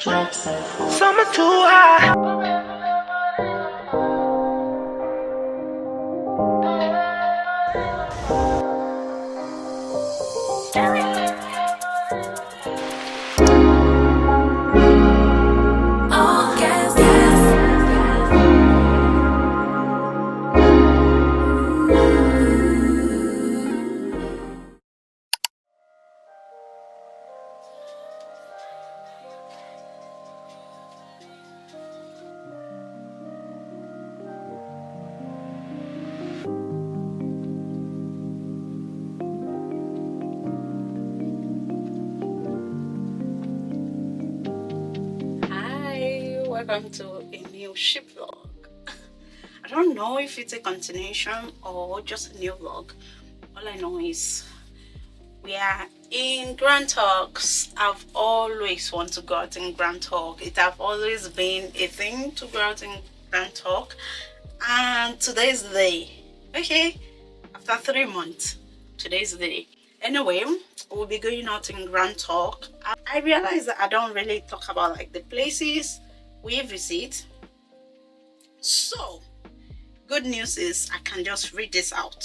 Summer too high. Welcome to a new ship vlog. I don't know if it's a continuation or just a new vlog. All I know is we are in Grand Turks. I've always wanted to go out in Grand Turk. It have always been a thing to go out in Grand Turk, and today's the day. Okay, after 3 months, today's the day. Anyway, we'll be going out in Grand Turk. I realize that I don't really talk about like the places we visit. So good news is I can just read this out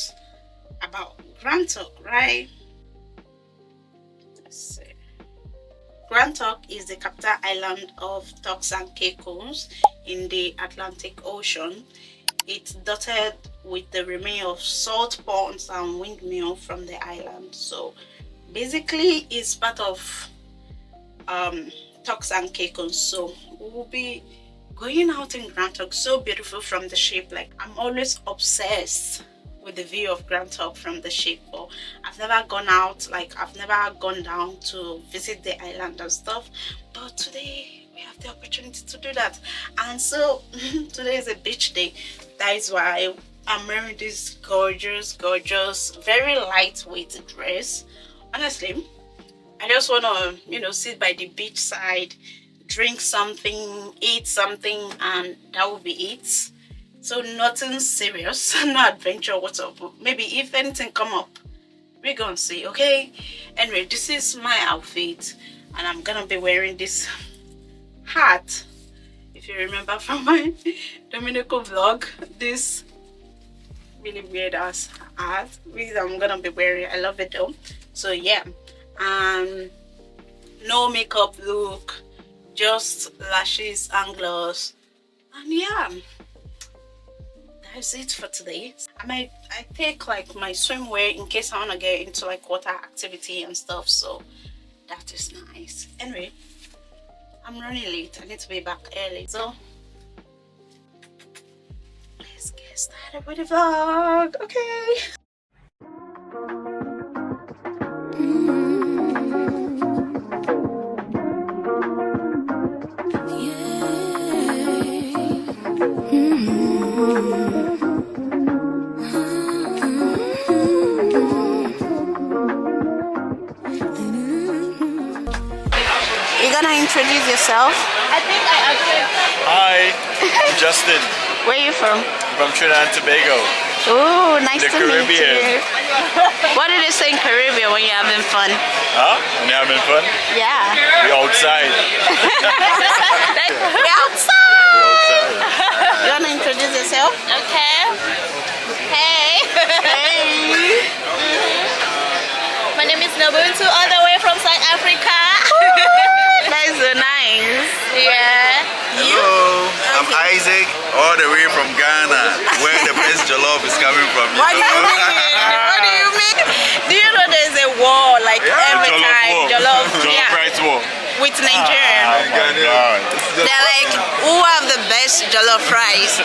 about Grand Turk, right? Let's see. Grand Turk is the capital island of Turks and Caicos in the Atlantic Ocean. It's dotted with the remains of salt ponds and windmill from the island. So basically it's part of Turks and Caicos. So we'll be going out in Grand Turk. So beautiful from the ship. Like, I'm always obsessed with the view of Grand Turk from the ship, but I've never gone out, like I've never gone down to visit the island and stuff. But today we have the opportunity to do that, and so today is a beach day. That is why I'm wearing this gorgeous very lightweight dress. Honestly, I just want to, sit by the beach side, drink something, eat something, and that will be it. So nothing serious, no adventure whatsoever. Maybe if anything come up, we're gonna see, okay? Anyway, this is my outfit, and I'm gonna be wearing this hat. If you remember from my Dominico vlog, this really weird ass hat, which I'm gonna be wearing. I love it though. So yeah. No makeup look, just lashes and gloss, and yeah, that's it for today. I take like my swimwear in case I want to get into like water activity and stuff, so that is nice. Anyway, I'm running late. I need to be back early, so let's get started with the vlog. Okay. Introduce yourself. I think I agree. Hi, I'm Justin. Where are you from? From Trinidad and Tobago. Oh, nice to Caribbean. meet you. What did you say in Caribbean when you're having fun? Huh? When you're having fun? Yeah. We're outside. We're outside. You want to introduce yourself? Okay. Hey. Hey. My name is Nobuntu, all the way from South Africa. That is so nice. Yeah. Hello, I'm Isaac, all the way from Ghana, where the best jollof is coming from. What do you mean? What do you mean? Do you know there's a war like every time? Jollof rice war. With Nigeria. They're like, who have the best jollof rice?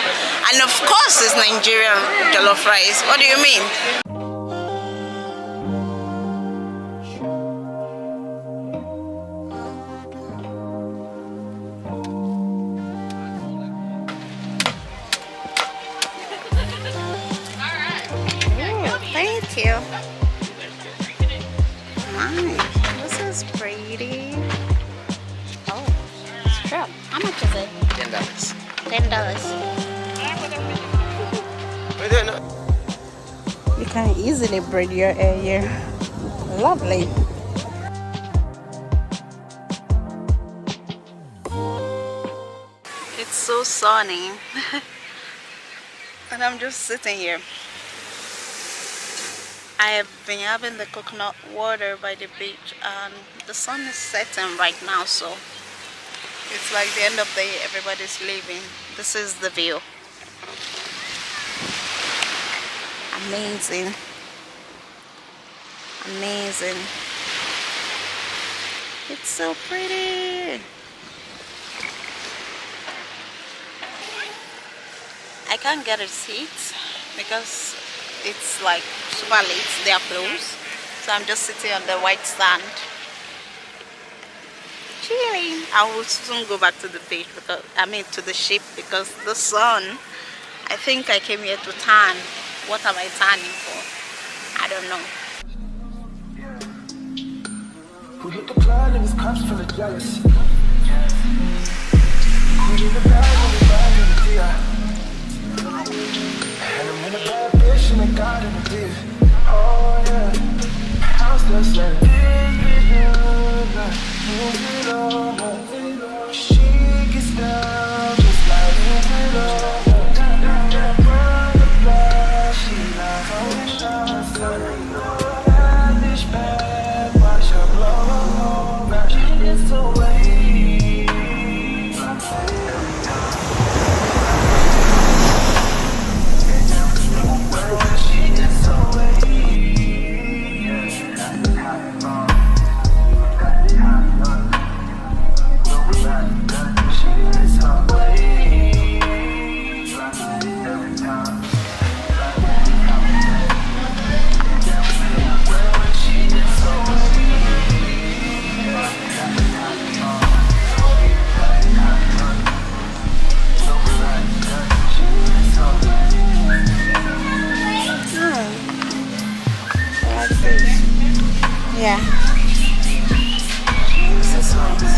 And of course it's Nigerian jollof rice. What do you mean? Thank you. Nice. This is pretty. Oh, strap. How much is it? $10. $10. You can easily braid your hair here. Lovely. so sunny. And I'm just sitting here. I have been having the coconut water by the beach, and the sun is setting right now, so it's like the end of the day, everybody's leaving. This is the view. Amazing. Amazing. It's so pretty. I can't get a seat because it's like super late, they are closed. So I'm just sitting on the white sand, chilling. I will soon go back to the beach because to the ship, because the sun, I think I came here to tan. What am I tanning for? I don't know. We hit the club and his cups full of jealousy. We in the bag when we ride in the DR. And I'm in a bad bitch in the garden of beer. Oh yeah, house that's like she gets down just like she like that bitch bad, watch her blow. Now she gets away. Yeah. This is nice.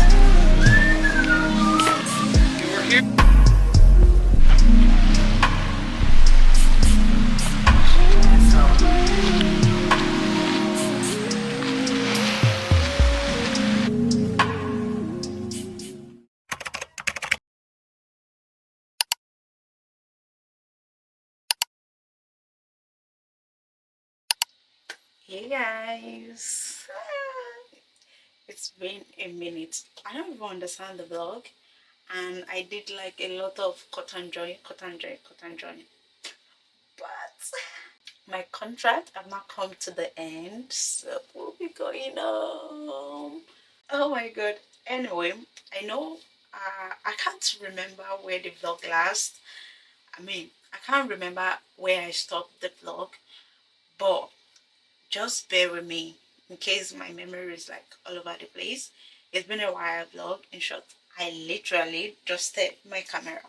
Hey guys, it's been a minute. I don't even understand the vlog, and I did like a lot of cotton joy, but my contract have not come to the end, so we'll be going home. Oh my god. Anyway, I know I can't remember where the vlog last. I can't remember where I stopped the vlog, but just bear with me in case my memory is like all over the place. It's been a while vlog. In short, I literally dusted my camera,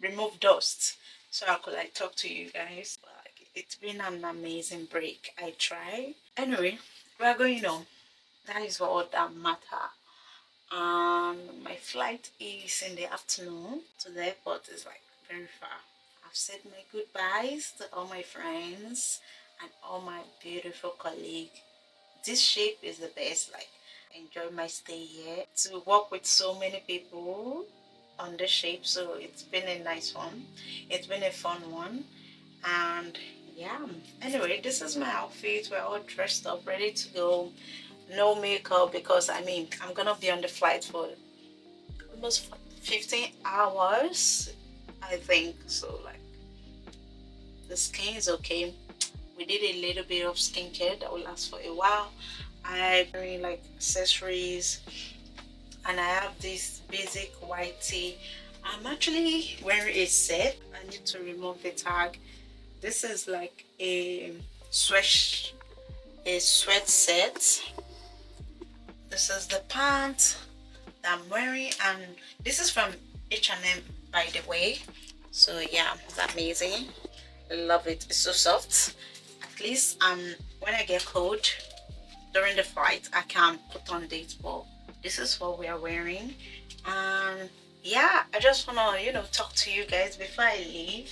removed dust, so I could like talk to you guys. Like, it's been an amazing break. I tried. Anyway, we're going on. That is what that matter. My flight is in the afternoon. To the airport is like very far. I've said my goodbyes to all my friends and all my beautiful colleagues. This ship is the best. Like, I enjoy my stay here, to work with so many people on the ship, so it's been a nice one. It's been a fun one. And yeah, anyway, this is my outfit. We're all dressed up, ready to go. No makeup because I'm gonna be on the flight for almost 15 hours, I think. So like, the skin is okay. We did a little bit of skincare that will last for a while. I'm wearing like accessories, and I have this basic white tee. I'm actually wearing a set. I need to remove the tag. This is like a sweat set. This is the pants that I'm wearing, and this is from H&M, by the way. So yeah, it's amazing. I love it. It's so soft. At least when I get cold during the flight, I can put on this. But this is what we are wearing. And yeah, I just wanna talk to you guys before I leave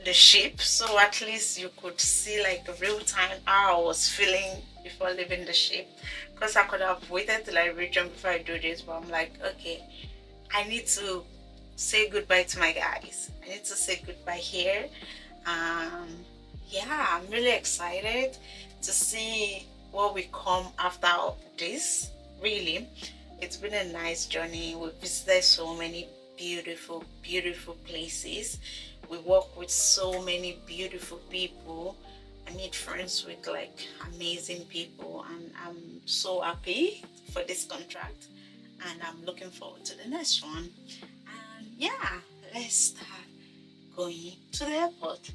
the ship, so at least you could see like the real time how I was feeling before leaving the ship, because I could have waited till I reach home before I do this, but I'm like, okay, I need to say goodbye to my guys. I need to say goodbye here. Yeah, I'm really excited to see what will come after this. Really, it's been a nice journey. We visited so many beautiful places. We work with so many beautiful people. I made friends with like amazing people, and I'm so happy for this contract, and I'm looking forward to the next one. And yeah, let's start going to the airport.